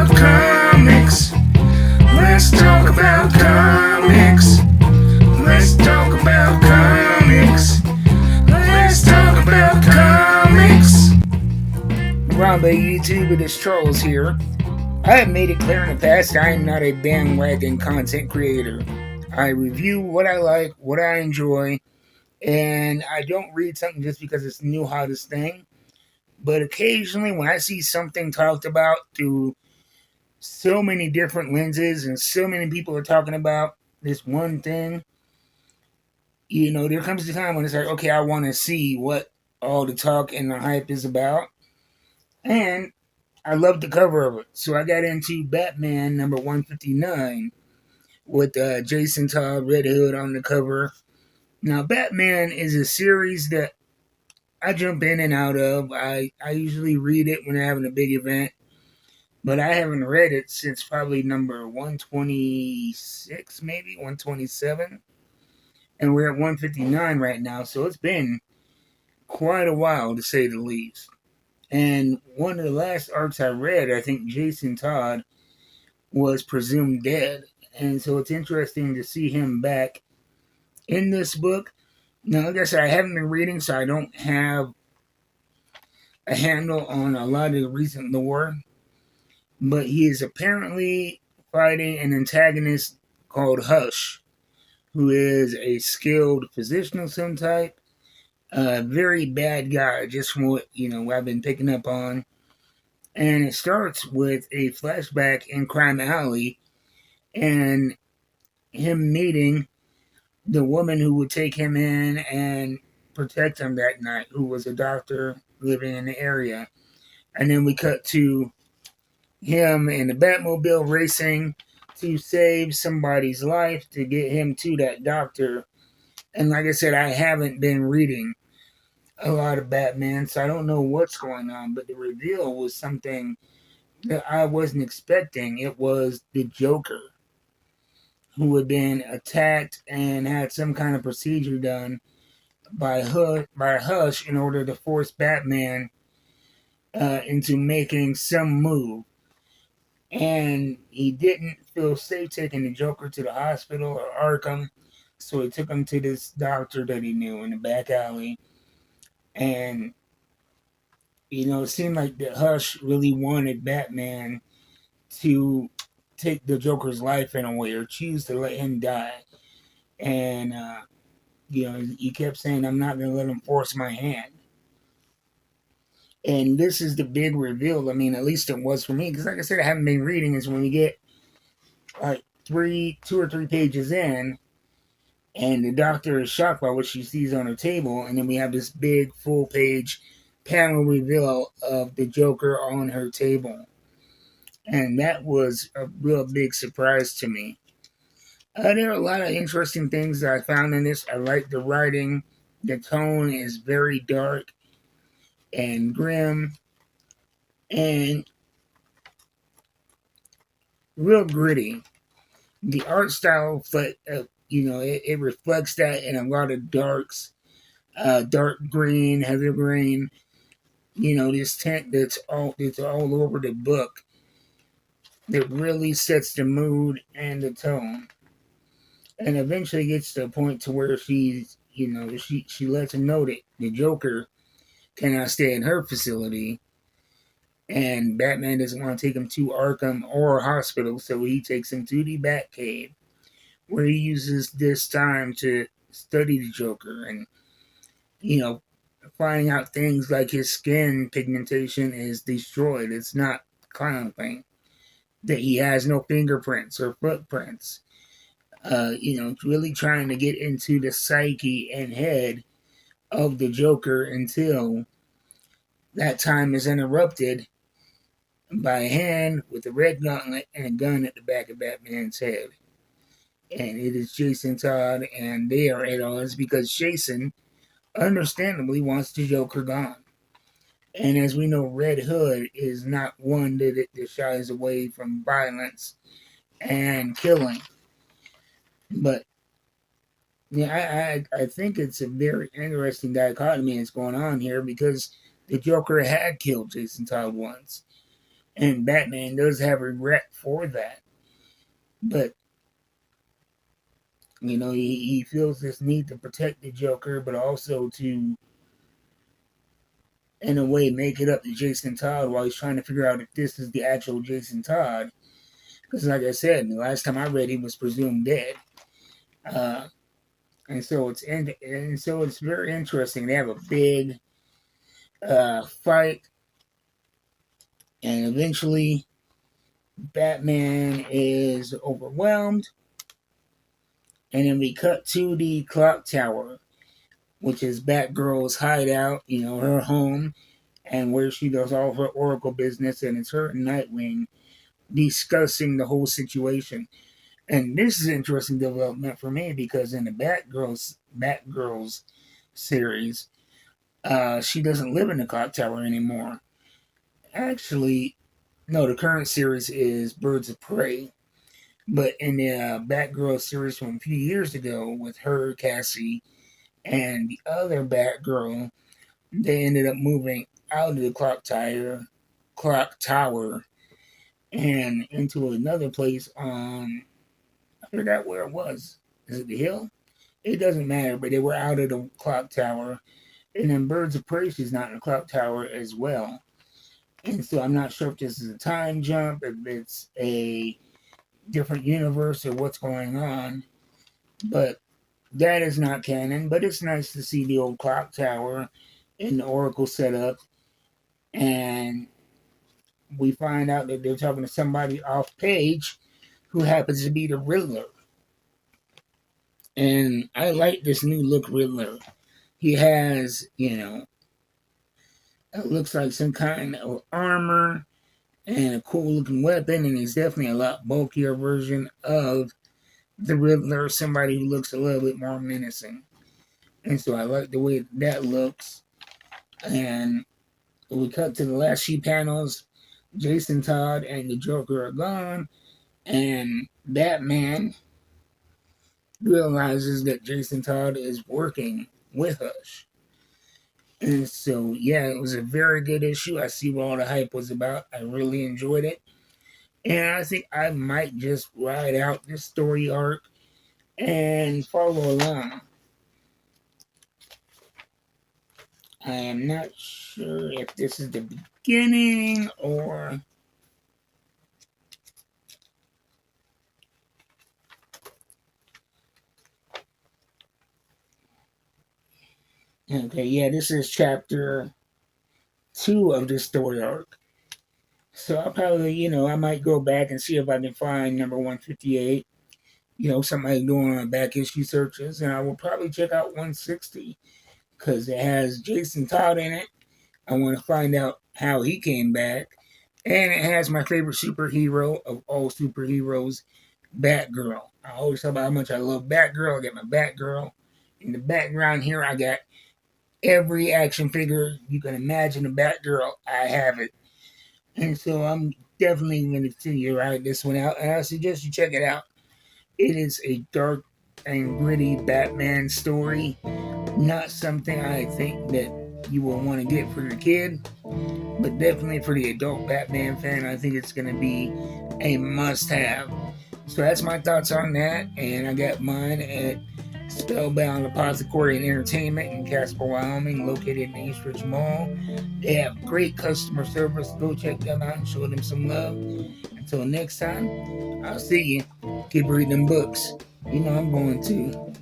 about comics. Let's talk about comics. Let's talk about comics. Let's talk about comics. Round by YouTube, it is Charles here. I have made it clear in the past I am not a bandwagon content creator. I review what I like, what I enjoy, and I don't read something just because it's the new hottest thing. But occasionally, when I see something talked about through so many different lenses and so many people are talking about this one thing, there comes a time when it's like, okay, I want to see what all the talk and the hype is about. And I love the cover of it. So I got into Batman number 159 with Jason Todd, Red Hood on the cover. Now, Batman is a series that I jump in and out of. I usually read it when they're having a big event, but I haven't read it since probably number 126, maybe 127. And we're at 159 right now, so it's been quite a while to say the least. And one of the last arcs I read, I think Jason Todd was presumed dead. And so it's interesting to see him back in this book. Now, like I said, I haven't been reading, so I don't have a handle on a lot of the recent lore. But he is apparently fighting an antagonist called Hush, who is a skilled physician of some type. A very bad guy, just from what I've been picking up on. And it starts with a flashback in Crime Alley and him meeting the woman who would take him in and protect him that night, who was a doctor living in the area. And then we cut to him in the Batmobile racing to save somebody's life to get him to that doctor. And like I said, I haven't been reading a lot of Batman, so I don't know what's going on, but the reveal was something that I wasn't expecting. It was the Joker, who had been attacked and had some kind of procedure done by Hush in order to force Batman into making some move. And he didn't feel safe taking the Joker to the hospital or Arkham, so he took him to this doctor that he knew in the back alley. And it seemed like the Hush really wanted Batman to take the Joker's life in a way or choose to let him die. And, he kept saying, I'm not going to let him force my hand. And this is the big reveal. I mean, at least it was for me. Because like I said, I haven't been reading. Is when we get like 2 or 3 pages in, and the doctor is shocked by what she sees on her table. And then we have this big full page panel reveal of the Joker on her table. And that was a real big surprise to me. There are a lot of interesting things that I found in this. I like the writing. The tone is very dark and grim and real gritty. The art style, it reflects that in a lot of darks, dark green, heavy green. This tint that's all over the book that really sets the mood and the tone. And eventually gets to a point to where she lets him know that the Joker cannot stay in her facility, and Batman doesn't want to take him to Arkham or hospital, so he takes him to the Batcave, where he uses this time to study the Joker and finding out things like his skin pigmentation is destroyed. It's not clown paint. That he has no fingerprints or footprints. Really trying to get into the psyche and head of the Joker until that time is interrupted by a hand with a red gauntlet and a gun at the back of Batman's head. And it is Jason Todd, and they are at odds because Jason, understandably, wants the Joker gone. And as we know, Red Hood is not one that shies away from violence and killing. But I think it's a very interesting dichotomy that's going on here because the Joker had killed Jason Todd once. And Batman does have regret for that. But, he feels this need to protect the Joker, but also to, in a way, make it up to Jason Todd while he's trying to figure out if this is the actual Jason Todd. Because, like I said, the last time I read, he was presumed dead. Uh, and so it's very interesting. They have a big fight, and eventually Batman is overwhelmed, and then we cut to the clock tower, which is Batgirl's hideout, her home, and where she does all of her Oracle business, and it's her and Nightwing discussing the whole situation. And this is an interesting development for me because in the Batgirls series, she doesn't live in the clock tower anymore. Actually, no, the current series is Birds of Prey. But in the Batgirl series from a few years ago with her, Cassie, and the other Batgirl, they ended up moving out of the clock tower and into another place on, I forgot where it was. Is it the hill? It doesn't matter, but they were out of the clock tower. And then Birds of Prey, she's not in the clock tower as well. And so I'm not sure if this is a time jump, if it's a different universe or what's going on. But that is not canon. But it's nice to see the old clock tower in the Oracle setup. And we find out that they're talking to somebody off page who happens to be the Riddler. And I like this new look Riddler. He has, it looks like some kind of armor and a cool looking weapon, and he's definitely a lot bulkier version of the Riddler, somebody who looks a little bit more menacing. And so I like the way that looks. And we cut to the last few panels. Jason Todd and the Joker are gone, and Batman realizes that Jason Todd is working with us. And so, yeah, it was a very good issue. I see what all the hype was about. I really enjoyed it. And I think I might just ride out this story arc and follow along. I am not sure if this is the beginning or... Okay, yeah, this is chapter 2 of this story arc. So I'll probably, I might go back and see if I can find number 158. Something like doing on back issue searches. And I will probably check out 160 because it has Jason Todd in it. I want to find out how he came back. And it has my favorite superhero of all superheroes, Batgirl. I always talk about how much I love Batgirl. I got my Batgirl. In the background here, I got every action figure you can imagine a Batgirl. I have it. And so I'm definitely going to continue to ride this one out. And I suggest you check it out. It is a dark and gritty Batman story. Not something I think that you will want to get for your kid. But definitely for the adult Batman fan, I think it's going to be a must-have. So that's my thoughts on that. And I got mine at Spellbound Apothecary and Entertainment in Casper, Wyoming, located in the Eastridge Mall. They have great customer service. Go check them out and show them some love. Until next time, I'll see you. Keep reading them books. I'm going to.